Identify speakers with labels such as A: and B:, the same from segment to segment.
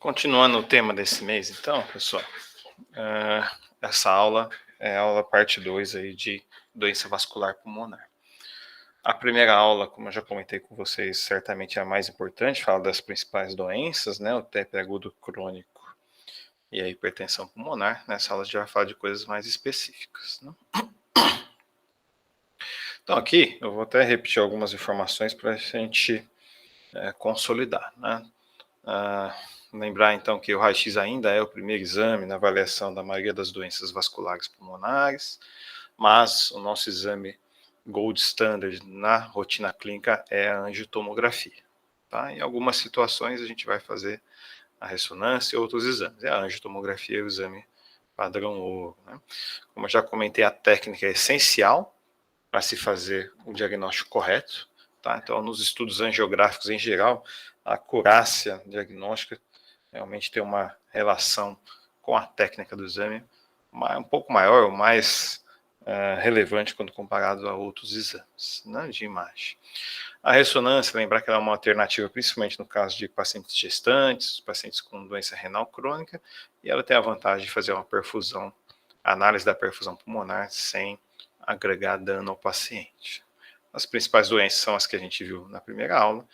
A: Continuando o tema desse mês, então, pessoal, essa aula é a aula parte 2 aí de doença vascular pulmonar. A primeira aula, como eu já comentei com vocês, certamente é a mais importante, fala das principais doenças, né, o TEP agudo crônico e a hipertensão pulmonar. Nessa aula a gente vai falar de coisas mais específicas, né? Então aqui eu vou até repetir algumas informações para a gente consolidar, né? Lembrar então que o raio-x ainda é o primeiro exame na avaliação da maioria das doenças vasculares pulmonares, mas o nosso exame gold standard na rotina clínica é a angiotomografia. Tá? Em algumas situações a gente vai fazer a ressonância e outros exames. A angiotomografia é o exame padrão ouro. Né? Como eu já comentei, a técnica é essencial para se fazer o diagnóstico correto. Tá? Então, nos estudos angiográficos em geral, a acurácia diagnóstica realmente tem uma relação com a técnica do exame um pouco maior ou mais relevante quando comparado a outros exames, né, de imagem. A ressonância, lembrar que ela é uma alternativa principalmente no caso de pacientes gestantes, pacientes com doença renal crônica, e ela tem a vantagem de fazer uma perfusão, análise da perfusão pulmonar sem agregar dano ao paciente. As principais doenças são as que a gente viu na primeira aula,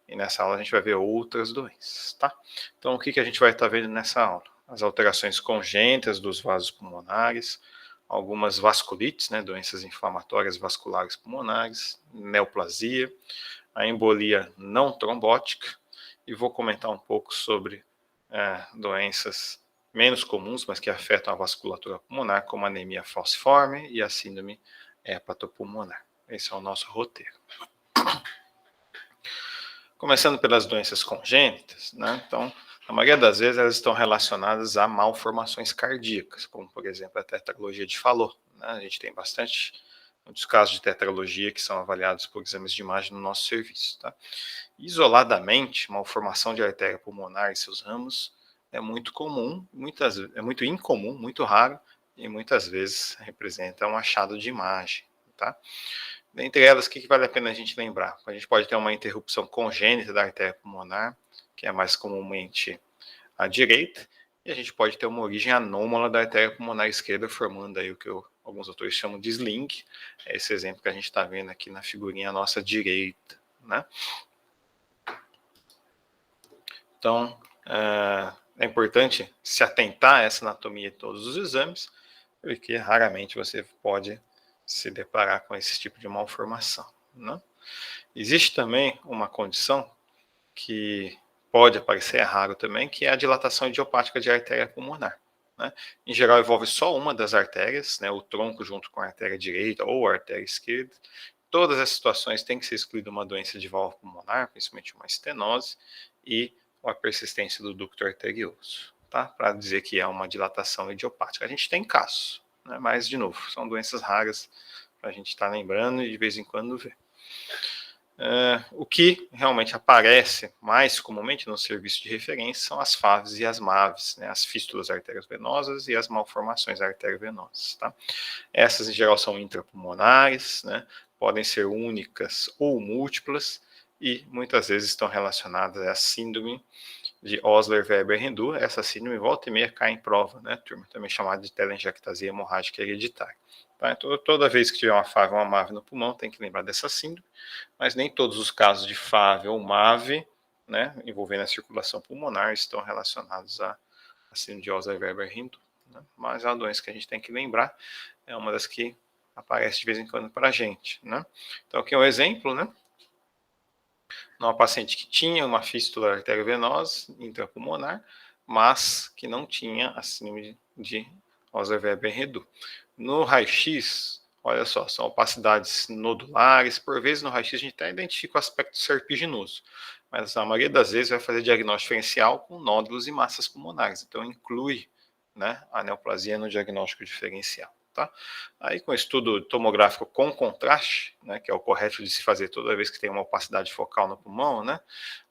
A: e nessa aula a gente vai ver outras doenças, tá? Então, o que a gente vai estar vendo nessa aula? As alterações congênitas dos vasos pulmonares, algumas vasculites, né, doenças inflamatórias vasculares pulmonares, neoplasia, a embolia não trombótica, e vou comentar um pouco sobre doenças menos comuns, mas que afetam a vasculatura pulmonar, como a anemia falciforme e a síndrome hepatopulmonar. Esse é o nosso roteiro. Começando pelas doenças congênitas, né? Então, a maioria das vezes elas estão relacionadas a malformações cardíacas, como por exemplo a tetralogia de Fallot. Né? A gente tem muitos casos de tetralogia que são avaliados por exames de imagem no nosso serviço. Tá? Isoladamente, malformação de artéria pulmonar e seus ramos é muito comum, é muito incomum, muito raro, e muitas vezes representa um achado de imagem. Tá? Dentre elas, o que vale a pena a gente lembrar? A gente pode ter uma interrupção congênita da artéria pulmonar, que é mais comumente à direita, e a gente pode ter uma origem anômala da artéria pulmonar esquerda, formando aí o que alguns autores chamam de sling. É esse exemplo que a gente está vendo aqui na figurinha à nossa direita, né? Então, é importante se atentar a essa anatomia de todos os exames, porque raramente você pode se deparar com esse tipo de malformação, né? Existe também uma condição que pode aparecer, é raro também, que é a dilatação idiopática de artéria pulmonar. Né? Em geral, envolve só uma das artérias, né, o tronco junto com a artéria direita ou a artéria esquerda. Todas as situações tem que ser excluída uma doença de válvula pulmonar, principalmente uma estenose, e a persistência do ducto arterioso, tá? Para dizer que é uma dilatação idiopática. A gente tem casos, né? Mas, de novo, são doenças raras para a gente estar lembrando e de vez em quando ver. O que realmente aparece mais comumente no serviço de referência são as FAVs e as MAVs, né, as fístulas arteriovenosas e as malformações arteriovenosas. Tá? Essas, em geral, são intrapulmonares, né, podem ser únicas ou múltiplas, e muitas vezes estão relacionadas à síndrome de Osler-Weber-Rendu. Essa síndrome, volta e meia, cai em prova, né, turma? Também chamada de telangiectasia hemorrágica hereditária. Tá? Então, toda vez que tiver uma FAV ou uma MAV no pulmão, tem que lembrar dessa síndrome, mas nem todos os casos de FAV ou MAV, né, envolvendo a circulação pulmonar, estão relacionados à síndrome de Osler-Weber-Rendu. Né? Mas é uma doença que a gente tem que lembrar, é uma das que aparece de vez em quando para a gente. Né? Então, aqui é um exemplo, né? Uma paciente que tinha uma fístula arteriovenosa intrapulmonar, mas que não tinha a síndrome de Osler-Weber-Rendu. No raio-x, olha só, são opacidades nodulares. Por vezes no raio-x a gente até identifica o aspecto serpiginoso, mas a maioria das vezes vai fazer diagnóstico diferencial com nódulos e massas pulmonares. Então inclui, né, a neoplasia no diagnóstico diferencial. Tá? Aí com estudo tomográfico com contraste, né, que é o correto de se fazer toda vez que tem uma opacidade focal no pulmão, né,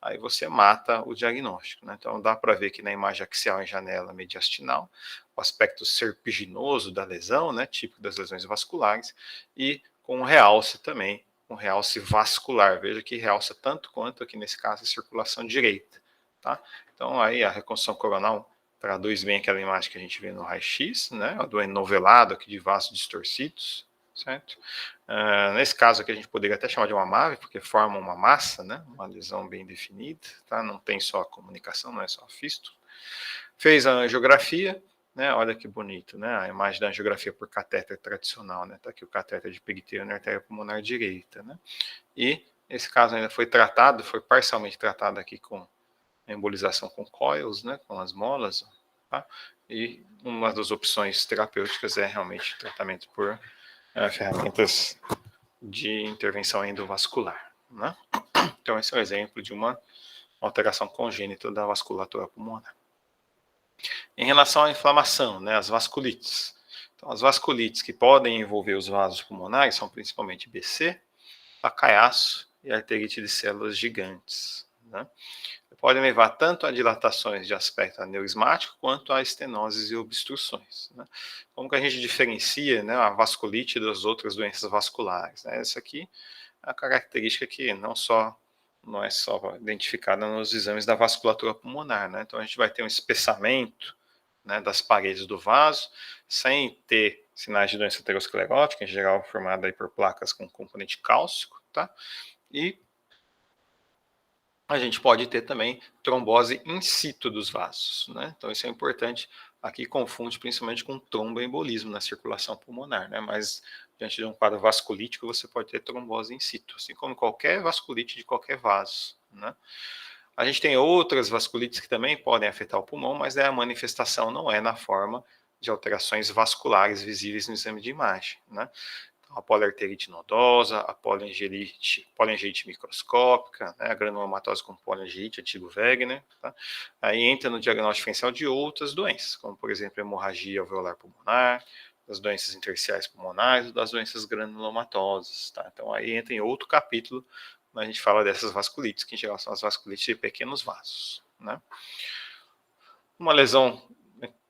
A: aí você mata o diagnóstico. Né? Então dá para ver que na imagem axial em janela mediastinal, o aspecto serpiginoso da lesão, né, típico das lesões vasculares, e com realce também, um realce vascular. Veja que realça tanto quanto aqui nesse caso a circulação direita. tá? Então, aí a reconstrução coronal traduz bem aquela imagem que a gente vê no raio-x, né? Do enovelado aqui de vasos distorcidos, certo? Nesse caso aqui a gente poderia até chamar de uma MAVE, porque forma uma massa, né? Uma lesão bem definida, tá? Não tem só a comunicação, não é só a fístula. Fez a angiografia, né? Olha que bonito, né? A imagem da angiografia por catéter tradicional, né? Tá aqui o catéter de peritoneum na artéria pulmonar direita, né? E esse caso ainda foi tratado, foi parcialmente tratado aqui com embolização com coils, né? Com as molas, tá? E uma das opções terapêuticas é realmente tratamento por ferramentas de intervenção endovascular, né? Então esse é um exemplo de uma alteração congênita da vasculatura pulmonar. Em relação à inflamação, né, as vasculites. Então, as vasculites que podem envolver os vasos pulmonares são principalmente BC, pacaiaço e arterite de células gigantes, né? Podem levar tanto a dilatações de aspecto aneurismático quanto a estenoses e obstruções, né? Como que a gente diferencia, né, a vasculite das outras doenças vasculares, né? Essa aqui é a característica que não é só identificada nos exames da vasculatura pulmonar, né? Então a gente vai ter um espessamento, né, das paredes do vaso, sem ter sinais de doença aterosclerótica, em geral formada aí por placas com componente cálcico, tá? E a gente pode ter também trombose in situ dos vasos, né? Então isso é importante. Aqui confunde principalmente com tromboembolismo na circulação pulmonar, né? Mas diante de um quadro vasculítico você pode ter trombose in situ, assim como qualquer vasculite de qualquer vaso, né? A gente tem outras vasculites que também podem afetar o pulmão, mas a manifestação não é na forma de alterações vasculares visíveis no exame de imagem, né? A poliarterite nodosa, a poliangiite microscópica, né, a granulomatose com poliangiite, antigo Wegener, tá? Aí entra no diagnóstico diferencial de outras doenças, como por exemplo hemorragia alveolar pulmonar, das doenças intersticiais pulmonares ou das doenças granulomatosas, tá? Então aí entra em outro capítulo, quando a gente fala dessas vasculites, que em geral são as vasculites de pequenos vasos, né? Uma lesão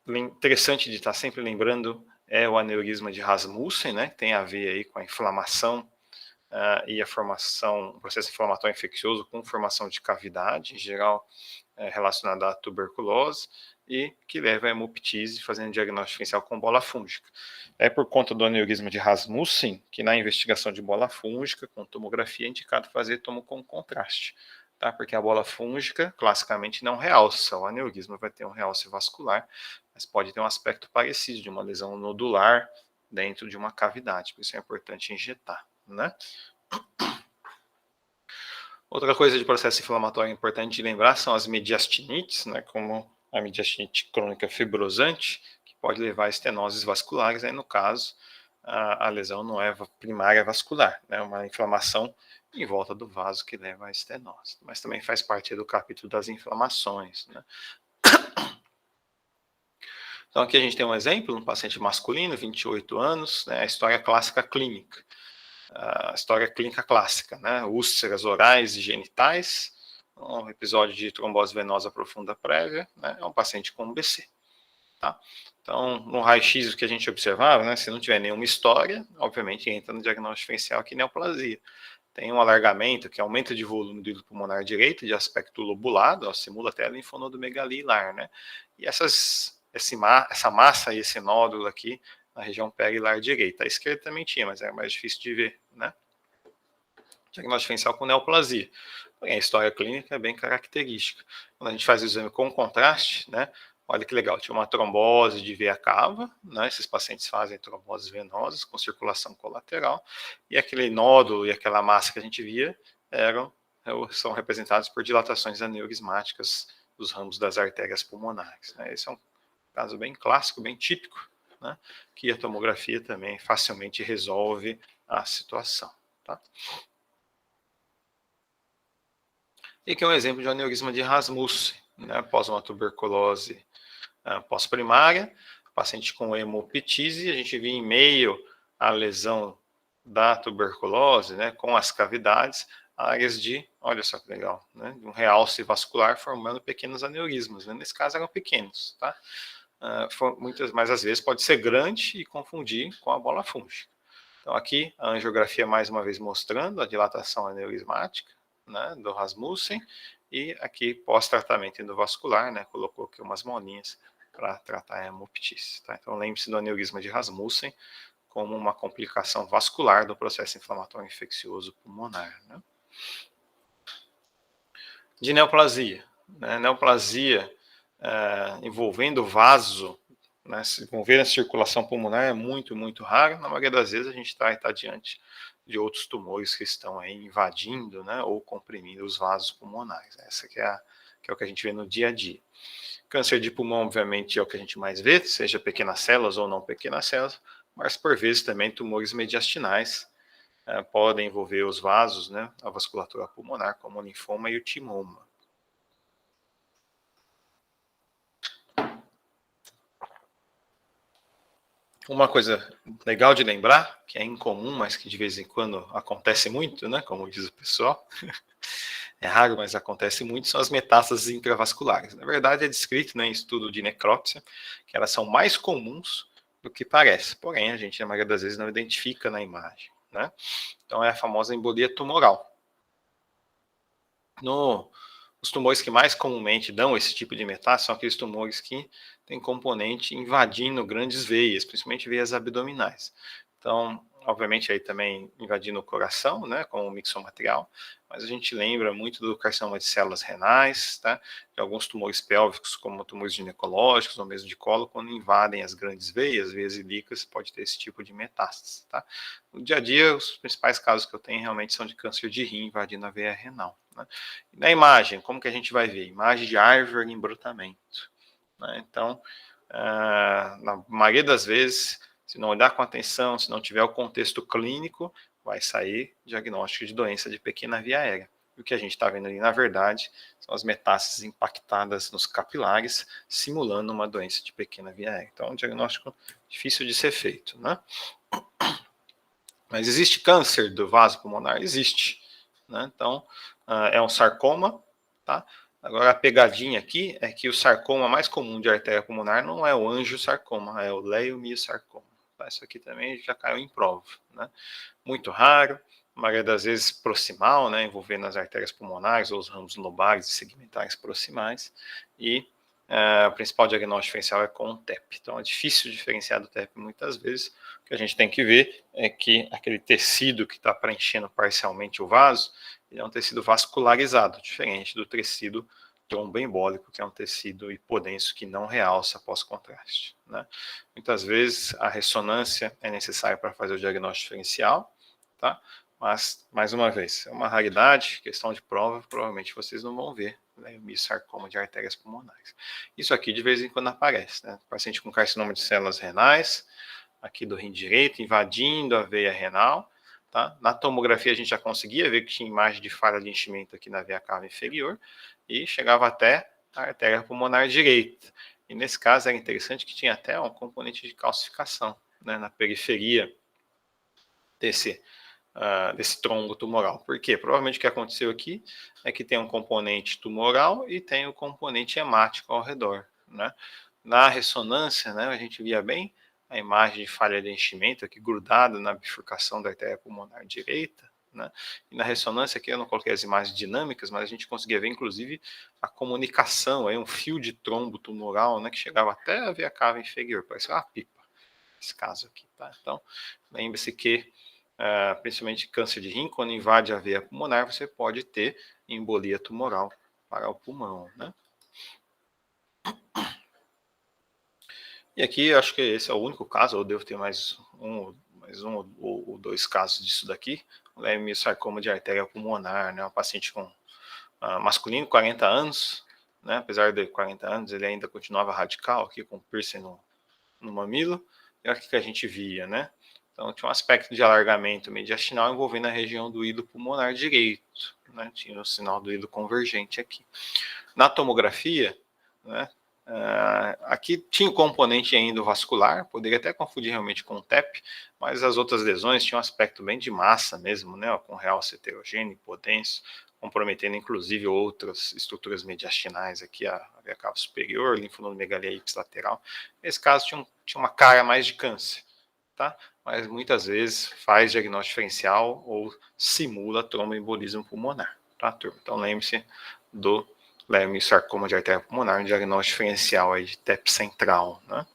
A: interessante de estar sempre lembrando é o aneurisma de Rasmussen, né? Tem a ver aí com a inflamação e a formação, o processo inflamatório infeccioso com formação de cavidade, em geral relacionada à tuberculose, e que leva a hemoptise, fazendo diagnóstico diferencial com bola fúngica. É por conta do aneurisma de Rasmussen que na investigação de bola fúngica com tomografia é indicado fazer tomo com contraste, tá? Porque a bola fúngica classicamente não realça, o aneurisma vai ter um realce vascular, mas pode ter um aspecto parecido de uma lesão nodular dentro de uma cavidade, por isso é importante injetar, né? Outra coisa de processo inflamatório importante de lembrar são as mediastinites, né, como a mediastinite crônica fibrosante, que pode levar a estenoses vasculares, aí no caso a lesão não é primária vascular, né, uma inflamação em volta do vaso que leva à estenose, mas também faz parte do capítulo das inflamações, né. Então aqui a gente tem um exemplo, um paciente masculino, 28 anos, né, a história clássica clínica. A história clínica clássica, né? Úlceras orais e genitais, um episódio de trombose venosa profunda prévia, né? É um paciente com BC, tá? Então, no raio-x, o que a gente observava, né? Se não tiver nenhuma história, obviamente entra no diagnóstico diferencial que neoplasia. Tem um alargamento, que aumenta de volume do hilo pulmonar direito, de aspecto lobulado, ó, simula até a linfonodomegalia hilar, né? E essa massa e esse nódulo aqui na região perilar direita. A esquerda também tinha, mas era mais difícil de ver, né? Diagnóstico diferencial com neoplasia. Porém, a história clínica é bem característica. Quando a gente faz o exame com contraste, né? Olha que legal, tinha uma trombose de veia cava, né? Esses pacientes fazem tromboses venosas com circulação colateral, e aquele nódulo e aquela massa que a gente via são representados por dilatações aneurismáticas dos ramos das artérias pulmonares, né? Esse é um caso bem clássico, bem típico, né? Que a tomografia também facilmente resolve a situação, tá? E que é um exemplo de aneurisma de Rasmussen, né? Após uma tuberculose pós-primária, paciente com hemoptise, a gente via em meio à lesão da tuberculose, né, com as cavidades, áreas de, olha só que legal, né, um realce vascular formando pequenos aneurismas, né? Nesse caso eram pequenos, tá? Mas às vezes pode ser grande e confundir com a bola fúngica. Então aqui a angiografia mais uma vez mostrando a dilatação aneurismática, né, do Rasmussen, E aqui, pós-tratamento endovascular, né, colocou aqui umas molinhas para tratar a hemoptise. Tá? Então, lembre-se do aneurisma de Rasmussen como uma complicação vascular do processo inflamatório infeccioso pulmonar. Né? De neoplasia. Né? Neoplasia envolvendo vaso, né, envolver a circulação pulmonar é muito, muito raro. Na maioria das vezes a gente está diante de outros tumores que estão aí invadindo, né, ou comprimindo os vasos pulmonares. Essa que é o que a gente vê no dia a dia. Câncer de pulmão, obviamente, é o que a gente mais vê, seja pequenas células ou não pequenas células, mas por vezes também tumores mediastinais podem envolver os vasos, né, a vasculatura pulmonar, como o linfoma e o timoma. Uma coisa legal de lembrar, que é incomum, mas que de vez em quando acontece muito, né, como diz o pessoal, é raro, mas acontece muito, são as metástases intravasculares. Na verdade, é descrito, né, em estudo de necrópsia que elas são mais comuns do que parece, porém a gente, na maioria das vezes, não identifica na imagem. Né? Então, é a famosa embolia tumoral. Os tumores que mais comumente dão esse tipo de metástase são aqueles tumores que têm componente invadindo grandes veias, principalmente veias abdominais. Então, obviamente, aí também invadindo o coração, né, com o mixomatrial, mas a gente lembra muito do carcinoma de células renais, tá, de alguns tumores pélvicos, como tumores ginecológicos ou mesmo de colo, quando invadem as grandes veias ilíacas, pode ter esse tipo de metástase. Tá? No dia a dia, os principais casos que eu tenho realmente são de câncer de rim invadindo a veia renal. Né? Na imagem, como que a gente vai ver? Imagem de árvore em brotamento. Né? Então, na maioria das vezes, se não olhar com atenção, se não tiver o contexto clínico, vai sair diagnóstico de doença de pequena via aérea. E o que a gente está vendo ali, na verdade, são as metástases impactadas nos capilares, simulando uma doença de pequena via aérea. Então, é um diagnóstico difícil de ser feito. Né? Mas existe câncer do vaso pulmonar? Existe. Né? Então, é um sarcoma, tá? Agora, a pegadinha aqui é que o sarcoma mais comum de artéria pulmonar não é o angiosarcoma, é o leiomiossarcoma. Tá? Isso aqui também já caiu em prova. Né? Muito raro, a maioria das vezes proximal, né, envolvendo as artérias pulmonares ou os ramos lobares e segmentares proximais, e o principal diagnóstico diferencial é com o TEP. Então é difícil diferenciar do TEP muitas vezes. O que a gente tem que ver é que aquele tecido que está preenchendo parcialmente o vaso, ele é um tecido vascularizado, diferente do tecido tromboembólico, que é um tecido hipodenso que não realça após contraste. Né? Muitas vezes a ressonância é necessária para fazer o diagnóstico diferencial, tá? Mas, mais uma vez, é uma raridade, questão de prova, provavelmente vocês não vão ver, né, sarcoma de artérias pulmonares. Isso aqui de vez em quando aparece, né? Paciente com carcinoma de células renais, aqui do rim direito, invadindo a veia renal, tá? Na tomografia a gente já conseguia ver que tinha imagem de falha de enchimento aqui na veia cava inferior e chegava até a artéria pulmonar direita. E nesse caso era interessante que tinha até um componente de calcificação, né, na periferia desse trombo tumoral. Por quê? Provavelmente o que aconteceu aqui é que tem um componente tumoral e tem o componente hemático ao redor. Né? Na ressonância, né, a gente via bem a imagem de falha de enchimento aqui grudada na bifurcação da artéria pulmonar direita. Né? E na ressonância aqui eu não coloquei as imagens dinâmicas, mas a gente conseguia ver inclusive a comunicação, aí, um fio de trombo tumoral, né, que chegava até a veia cava inferior, parece uma pipa, esse caso aqui. Tá? Então, lembre-se que principalmente câncer de rim, quando invade a veia pulmonar, você pode ter embolia tumoral para o pulmão, né? E aqui, acho que esse é o único caso, ou devo ter mais um ou dois casos disso daqui, o leiomiossarcoma de artéria pulmonar, né? Um paciente com masculino, 40 anos, né? Apesar de 40 anos, ele ainda continuava radical aqui com piercing no mamilo, e aqui que a gente via, né? Então, tinha um aspecto de alargamento mediastinal envolvendo a região do hilo pulmonar direito. Né? Tinha o sinal do hilo convergente aqui. Na tomografia, né, aqui tinha o componente endovascular, poderia até confundir realmente com o TEP, mas as outras lesões tinham um aspecto bem de massa mesmo, né, com realce heterogêneo, hipodenso, comprometendo inclusive outras estruturas mediastinais aqui, a veia cava superior, linfonodomegalia ipsilateral. Nesse caso tinha uma cara mais de câncer, tá? Mas muitas vezes faz diagnóstico diferencial ou simula tromboembolismo pulmonar, tá, turma? Então lembre-se do leiomiosarcoma de artéria pulmonar, um diagnóstico diferencial aí de TEP central, né?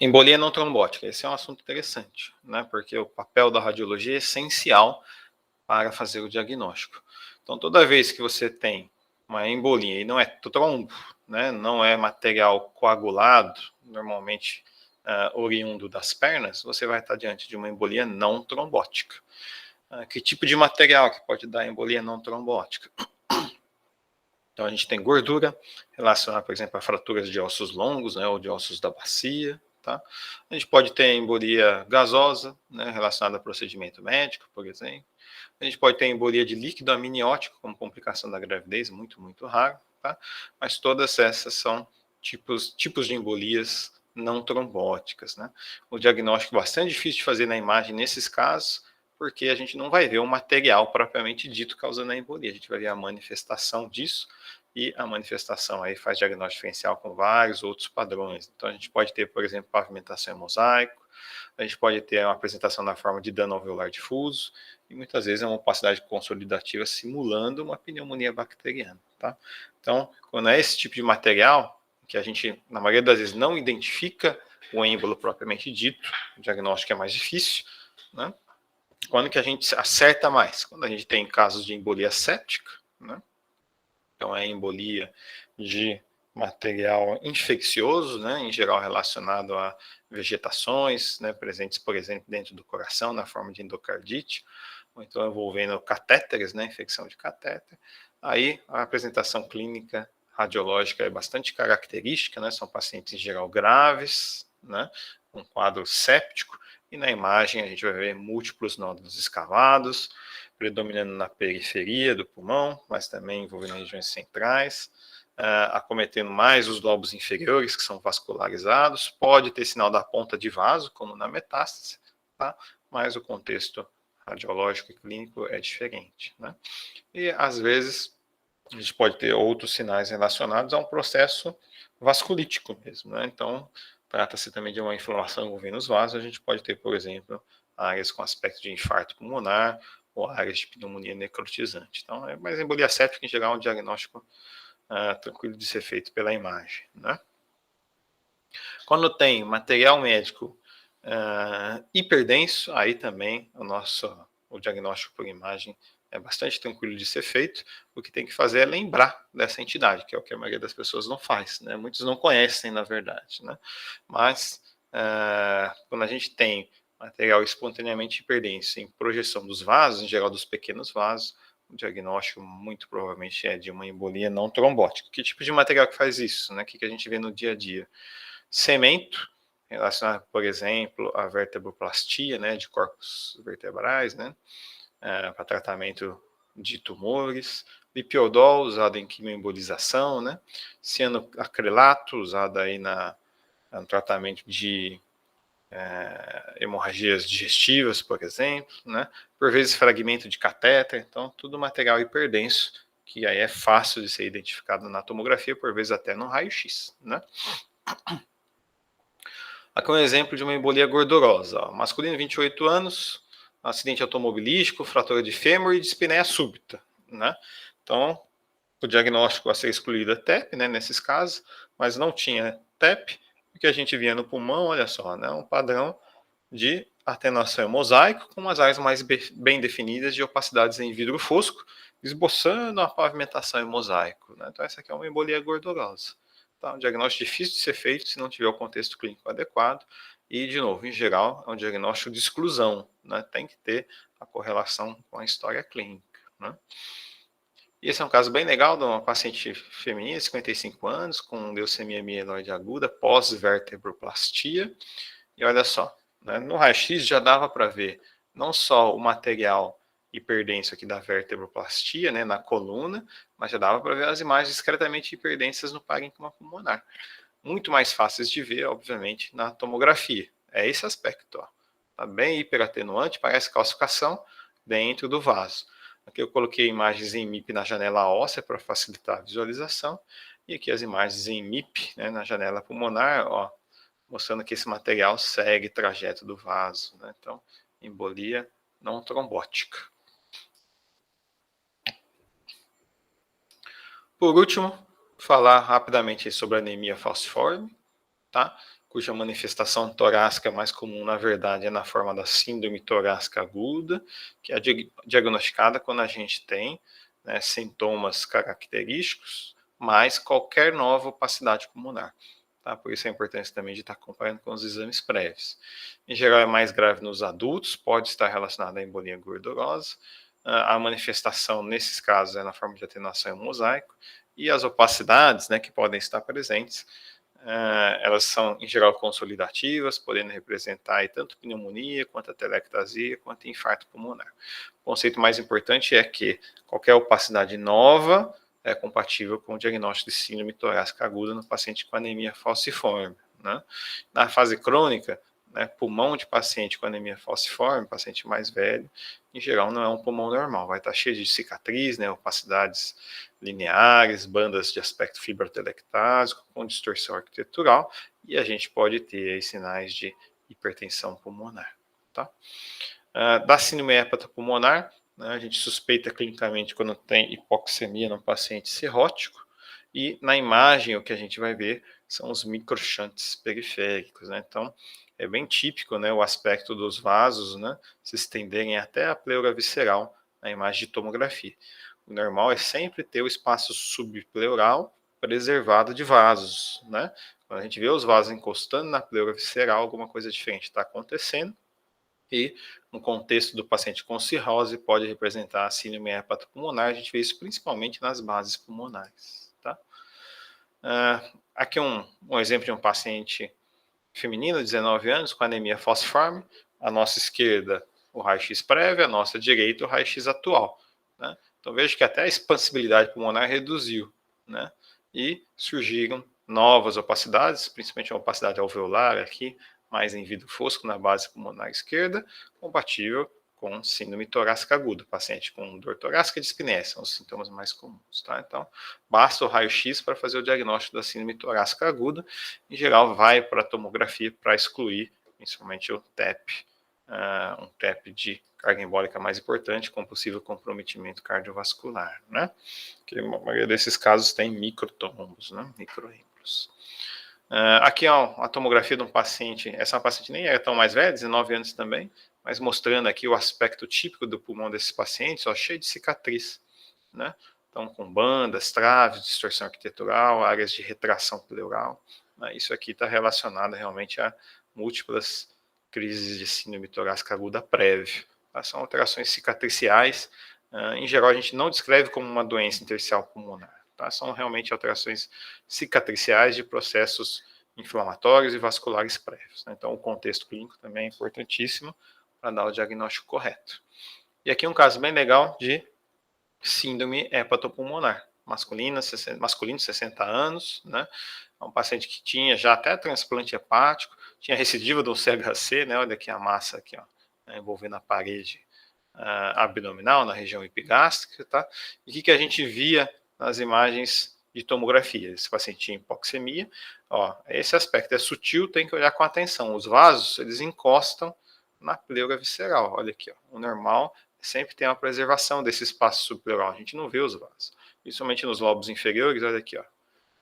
A: Embolia não trombótica, esse é um assunto interessante, né? Porque o papel da radiologia é essencial para fazer o diagnóstico. Então, toda vez que você tem uma embolia e não é trombo, né, não é material coagulado, normalmente oriundo das pernas, você vai estar diante de uma embolia não trombótica. Que tipo de material que pode dar embolia não trombótica? Então, a gente tem gordura relacionada, por exemplo, a fraturas de ossos longos, né, ou de ossos da bacia. Tá? A gente pode ter embolia gasosa, né, relacionada a procedimento médico, por exemplo. A gente pode ter embolia de líquido amniótico como complicação da gravidez, muito, muito raro. Tá? Mas todas essas são tipos de embolias não trombóticas. Né? O diagnóstico é bastante difícil de fazer na imagem nesses casos, porque a gente não vai ver o material propriamente dito causando a embolia. A gente vai ver a manifestação disso, e a manifestação aí faz diagnóstico diferencial com vários outros padrões. Então a gente pode ter, por exemplo, pavimentação em mosaico, a gente pode ter uma apresentação na forma de dano alveolar difuso, e muitas vezes é uma opacidade consolidativa simulando uma pneumonia bacteriana. Tá? Então, quando é esse tipo de material, que a gente, na maioria das vezes, não identifica o êmbolo propriamente dito, o diagnóstico é mais difícil, né? Quando que a gente acerta mais? Quando a gente tem casos de embolia séptica, né? Então é embolia de material infeccioso, né? Em geral relacionado a vegetações, né? Presentes, por exemplo, dentro do coração, na forma de endocardite, ou então envolvendo catéteres, né? Infecção de catéter. Aí a apresentação clínica radiológica é bastante característica, né? São pacientes em geral graves, né? Um quadro séptico, e na imagem a gente vai ver múltiplos nódulos escavados, predominando na periferia do pulmão, mas também envolvendo regiões centrais, acometendo mais os lobos inferiores, que são vascularizados. Pode ter sinal da ponta de vaso, como na metástase, tá? Mas o contexto radiológico e clínico é diferente, né? E às vezes a gente pode ter outros sinais relacionados a um processo vasculítico mesmo, né? Então, trata-se também de uma inflamação envolvendo os vasos. A gente pode ter, por exemplo, áreas com aspecto de infarto pulmonar ou áreas de pneumonia necrotizante. Então, mas embolia séptica, em geral, é um diagnóstico tranquilo de ser feito pela imagem, né? Quando tem material médico hiperdenso, aí também o diagnóstico por imagem é bastante tranquilo de ser feito. O que tem que fazer é lembrar dessa entidade, que é o que a maioria das pessoas não faz, né? Muitos não conhecem, na verdade, né? Mas quando a gente tem material espontaneamente hiperdenso em projeção dos vasos, em geral dos pequenos vasos, o diagnóstico muito provavelmente é de uma embolia não trombótica. Que tipo de material que faz isso, né? O que a gente vê no dia a dia? Cemento, relacionado, por exemplo, à vertebroplastia, né, de corpos vertebrais, né, para tratamento de tumores, lipiodol, usado em quimioembolização, né, cianoacrelato, usado aí no tratamento de hemorragias digestivas, por exemplo, né, por vezes fragmento de catéter, então tudo material hiperdenso, que aí é fácil de ser identificado na tomografia, por vezes até no raio-x, né. Aqui é um exemplo de uma embolia gordurosa. Ó. Masculino, 28 anos, acidente automobilístico, fratura de fêmur e dispneia súbita. Né? Então, o diagnóstico a ser excluído é TEP, né, nesses casos, mas não tinha TEP. O que a gente via no pulmão, olha só, né, um padrão de atenuação em mosaico, com umas áreas mais bem definidas de opacidades em vidro fosco, esboçando a pavimentação em mosaico. Né? Então, essa aqui é uma embolia gordurosa. Tá? Um diagnóstico difícil de ser feito se não tiver o contexto clínico adequado. E, de novo, em geral, é um diagnóstico de exclusão. Né? Tem que ter a correlação com a história clínica. Né? E esse é um caso bem legal de uma paciente feminina, 55 anos, com leucemia mieloide aguda, pós-vertebroplastia. E olha só, né, no raio-x já dava para ver não só o material hiperdenso aqui da vertebroplastia, né, na coluna, mas já dava para ver as imagens discretamente hiperdensas no parênquima pulmonar. Muito mais fáceis de ver, obviamente, na tomografia. É esse aspecto, ó. Tá bem hiperatenuante, parece calcificação dentro do vaso. Aqui eu coloquei imagens em MIP na janela óssea para facilitar a visualização, e aqui as imagens em MIP, né, na janela pulmonar, ó, mostrando que esse material segue trajeto do vaso, né? Então, embolia não trombótica. Por último, falar rapidamente sobre a anemia falciforme, tá? Cuja manifestação torácica mais comum, na verdade, é na forma da síndrome torácica aguda, que é diagnosticada quando a gente tem, né, sintomas característicos, mais qualquer nova opacidade pulmonar. Tá? Por isso a importância também de estar acompanhando com os exames prévios. Em geral, é mais grave nos adultos, pode estar relacionada à embolia gordurosa. A manifestação, nesses casos, é na forma de atenuação em mosaico, e as opacidades, né, que podem estar presentes, elas são, em geral, consolidativas, podendo representar aí, tanto pneumonia, quanto atelectasia, quanto infarto pulmonar. O conceito mais importante é que qualquer opacidade nova é compatível com o diagnóstico de síndrome torácica aguda no paciente com anemia falciforme. Né? Na fase crônica, né, pulmão de paciente com anemia falciforme, paciente mais velho, em geral não é um pulmão normal, vai estar cheio de cicatriz, né, opacidades lineares, bandas de aspecto fibrotelectásico, com distorção arquitetural, e a gente pode ter aí sinais de hipertensão pulmonar. Tá? Da síndrome hepatopulmonar, né, a gente suspeita clinicamente quando tem hipoxemia no paciente cirrótico, e na imagem o que a gente vai ver são os microshunts periféricos, né? Então, é bem típico, né, o aspecto dos vasos, né, se estenderem até a pleura visceral na imagem de tomografia. O normal é sempre ter o espaço subpleural preservado de vasos, né? Quando a gente vê os vasos encostando na pleura visceral, alguma coisa diferente está acontecendo, e no contexto do paciente com cirrose pode representar a síndrome hepatopulmonar. A gente vê isso principalmente nas bases pulmonares. Tá? Aqui um exemplo de um paciente feminino, 19 anos, com anemia falciforme. À nossa esquerda, o raio-x prévio, à nossa direita, o raio-x atual. Né? Então veja que até a expansibilidade pulmonar reduziu, né? E surgiram novas opacidades, principalmente a opacidade alveolar aqui, mais em vidro fosco na base pulmonar esquerda, compatível com síndrome torácica aguda, paciente com dor torácica e dispneia, são os sintomas mais comuns. Tá? Então, basta o raio-x para fazer o diagnóstico da síndrome torácica aguda. Em geral, vai para a tomografia para excluir, principalmente o TEP, um TEP de carga embólica mais importante, com possível comprometimento cardiovascular, né? Que a maioria desses casos tem microtombos, né? Microêmbolos. Aqui é a tomografia de um paciente, essa é uma paciente nem é tão mais velha, 19 anos também, mas mostrando aqui o aspecto típico do pulmão desses pacientes, ó, cheio de cicatriz, né? Então, com bandas, traves, distorção arquitetural, áreas de retração pleural. Né? Isso aqui está relacionado realmente a múltiplas crises de síndrome torácica aguda prévia. Tá? São alterações cicatriciais. Em geral, a gente não descreve como uma doença intersticial pulmonar. Tá? São realmente alterações cicatriciais de processos inflamatórios e vasculares prévios. Né? Então, o contexto clínico também é importantíssimo para dar o diagnóstico correto. E aqui um caso bem legal de síndrome hepatopulmonar, masculino, 60 anos, né? É um paciente que tinha já até transplante hepático, tinha recidiva do CHC, né? Olha aqui a massa aqui, ó, né? Envolvendo a parede abdominal, na região epigástrica, tá? E o que a gente via nas imagens de tomografia? Esse paciente tinha hipoxemia, ó, esse aspecto é sutil, tem que olhar com atenção. Os vasos, eles encostam na pleura visceral, olha aqui, ó, o normal sempre tem uma preservação desse espaço subpleural. A gente não vê os vasos. Principalmente nos lobos inferiores, olha aqui, ó.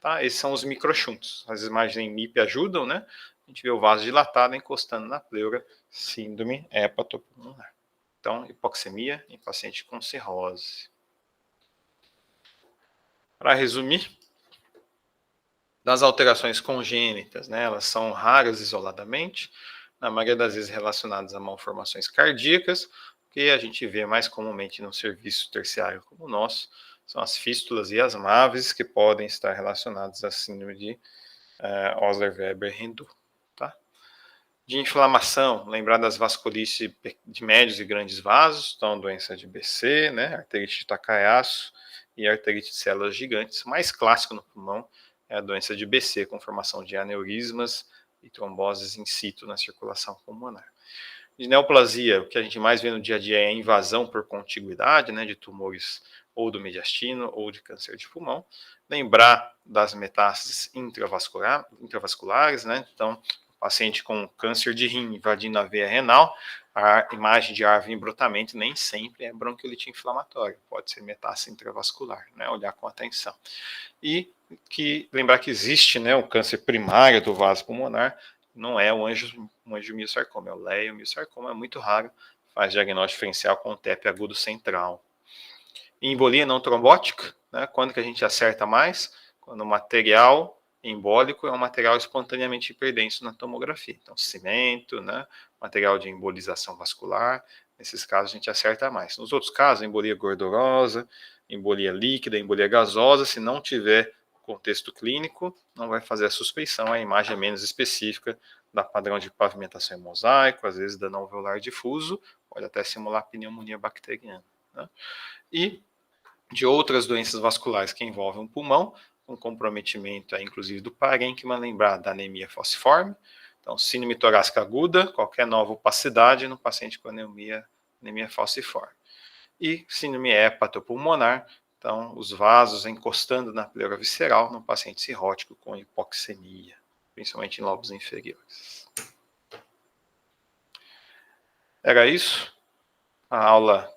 A: Tá? Esses são os microchuntos. As imagens em MIP ajudam, né? A gente vê o vaso dilatado encostando na pleura, síndrome hepatopulmonar. Então, hipoxemia em paciente com cirrose. Para resumir, das alterações congênitas, né? Elas são raras isoladamente, na maioria das vezes relacionadas a malformações cardíacas, que a gente vê mais comumente no serviço terciário como o nosso, são as fístulas e as MAVs, que podem estar relacionadas à síndrome de Osler-Weber-Rendu. Tá? De inflamação, lembrar das vasculites de médios e grandes vasos, então doença de BC, né, arterite de Takayasu e arterite de células gigantes. O mais clássico no pulmão é a doença de BC, com formação de aneurismas e tromboses in situ na circulação pulmonar. De neoplasia, o que a gente mais vê no dia a dia é a invasão por contiguidade, né, de tumores ou do mediastino ou de câncer de pulmão. Lembrar das metástases intravasculares, né, então, paciente com câncer de rim invadindo a veia renal, a imagem de árvore em brotamento nem sempre é bronquiolite inflamatória, pode ser metástase intravascular, né? Olhar com atenção. E lembrar que existe, né, o câncer primário do vaso pulmonar, não é o angiomiosarcoma, é o leiomiosarcoma, é muito raro, faz diagnóstico diferencial com TEP agudo central. E embolia não trombótica, né, quando que a gente acerta mais? Quando o material embólico é um material espontaneamente hiperdenso na tomografia. Então, cimento, né, material de embolização vascular, nesses casos a gente acerta mais. Nos outros casos, embolia gordurosa, embolia líquida, embolia gasosa, se não tiver contexto clínico, não vai fazer a suspeição, a imagem é menos específica da padrão de pavimentação em mosaico, às vezes da não alveolar difuso, pode até simular pneumonia bacteriana, né? E de outras doenças vasculares que envolvem o pulmão, com comprometimento, inclusive, do parênquima, lembrar da anemia falciforme, então, síndrome torácica aguda, qualquer nova opacidade no paciente com anemia falciforme. E síndrome hepatopulmonar, então, os vasos encostando na pleura visceral no paciente cirrótico com hipoxemia, principalmente em lobos inferiores. Era isso. A aula